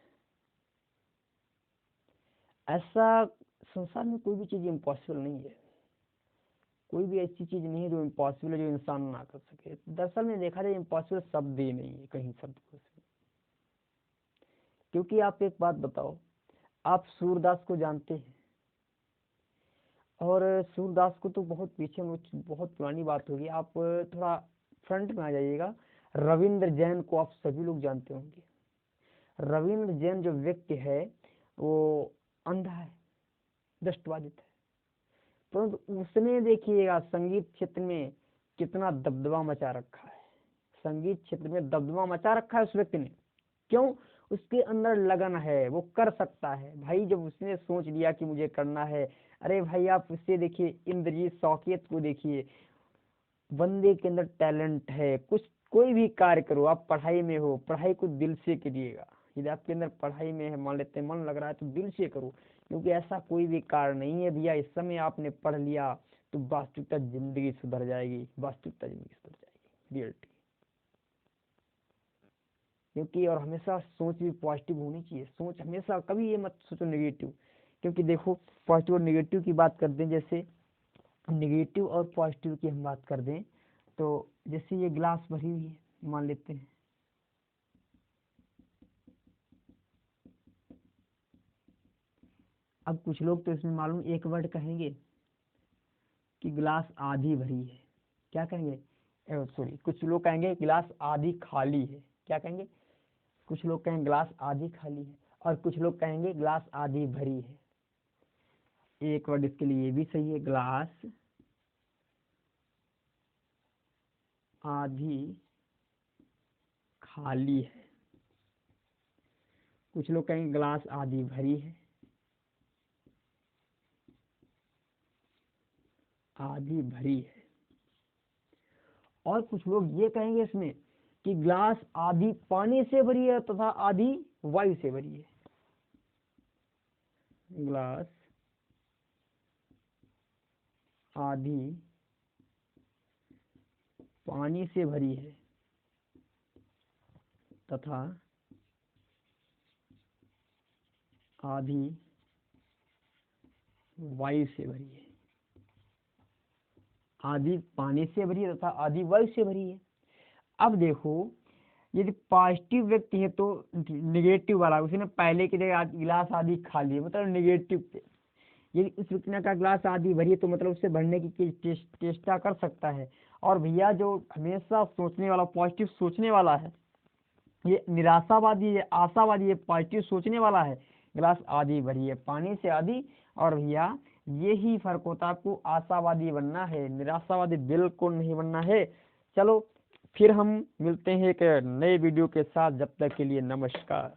ऐसा संसार में कोई भी चीज़ इम्पॉसिबल नहीं है। कोई भी ऐसी चीज़ नहीं है जो इम्पॉसिबल है जो इंसान ना कर सके। दरअसल में देखा जाए इम्पॉसिबल शब्द ही नहीं है कहीं शब्द। क्योंकि आप एक बात बताओ, आप सूरदास को जानते हैं, और सूरदास को तो बहुत पीछे बहुत पुरानी बात होगी, आप थोड़ा फ्रंट में आ जाइएगा। रविंद्र जैन को आप सभी लोग जानते होंगे। रविंद्र जैन जो व्यक्ति है वो अंधा है, दृष्टिबाधित है, परंतु उसने देखिएगा संगीत क्षेत्र में कितना दबदबा मचा रखा है। संगीत क्षेत्र में दबदबा मचा रखा है उस व्यक्ति ने। क्यों? उसके अंदर लगन है, वो कर सकता है भाई। जब उसने सोच लिया कि मुझे करना है, अरे भाई आप उससे देखिए, इंद्रजीत शौकियत को देखिए, बंदे के अंदर टैलेंट है। कुछ कोई भी कार्य करो, आप पढ़ाई में हो, पढ़ाई को दिल से करिएगा। यदि आपके अंदर पढ़ाई में है, मान लेते हैं मन लग रहा है, तो दिल से करो, क्योंकि ऐसा कोई भी कार्य नहीं है भैया इस समय आपने पढ़ लिया तो वास्तविकता जिंदगी सुधर जाएगी, वास्तविकता जिंदगी सुधर जाएगी, रियलिटी। क्योंकि और हमेशा सोच भी पॉजिटिव होनी चाहिए। सोच हमेशा, कभी ये मत सोचो नेगेटिव, क्योंकि देखो पॉजिटिव और नेगेटिव की बात कर दें, जैसे नेगेटिव और पॉजिटिव की हम बात कर दें, तो जैसे ये ग्लास भरी हुई है मान लेते हैं, अब कुछ लोग तो इसमें मालूम एक वर्ड कहेंगे कि गिलास आधी भरी है। क्या कहेंगे? सॉरी, कुछ लोग कहेंगे गिलास आधी खाली है। क्या कहेंगे? कुछ लोग कहेंगे गिलास आधी खाली है, और कुछ लोग कहेंगे गिलास आधी भरी है। एक वर्ड इसके लिए भी सही है, ग्लास आधी खाली है। कुछ लोग कहेंगे गिलास आधी भरी है, आधी भरी है। और कुछ लोग ये कहेंगे इसमें कि ग्लास आधी पानी से भरी है तथा आधी वायु से भरी है। ग्लास आधी पानी से भरी है तथा आधी वायु से भरी है। आधी पानी से भरी है तथा आधी वायु से भरी है। अब देखो, यदि पॉजिटिव व्यक्ति है तो निगेटिव वाला, उसने पहले की जगह गिलास आधी खाली है, मतलब निगेटिव पे। यदि उस व्यक्ति ने कहा गिलास आधी भरी है तो मतलब उससे भरने की चेष्टा कर सकता है। और भैया जो हमेशा सोचने वाला, पॉजिटिव सोचने वाला है, ये निराशावादी है, आशावादी है, पॉजिटिव सोचने वाला है, गिलास आधी भरी है पानी से आधी। और भैया यही फर्क होता है, आपको आशावादी बनना है, निराशावादी बिल्कुल नहीं बनना है। चलो फिर हम मिलते हैं एक नए वीडियो के साथ, जब तक के लिए नमस्कार।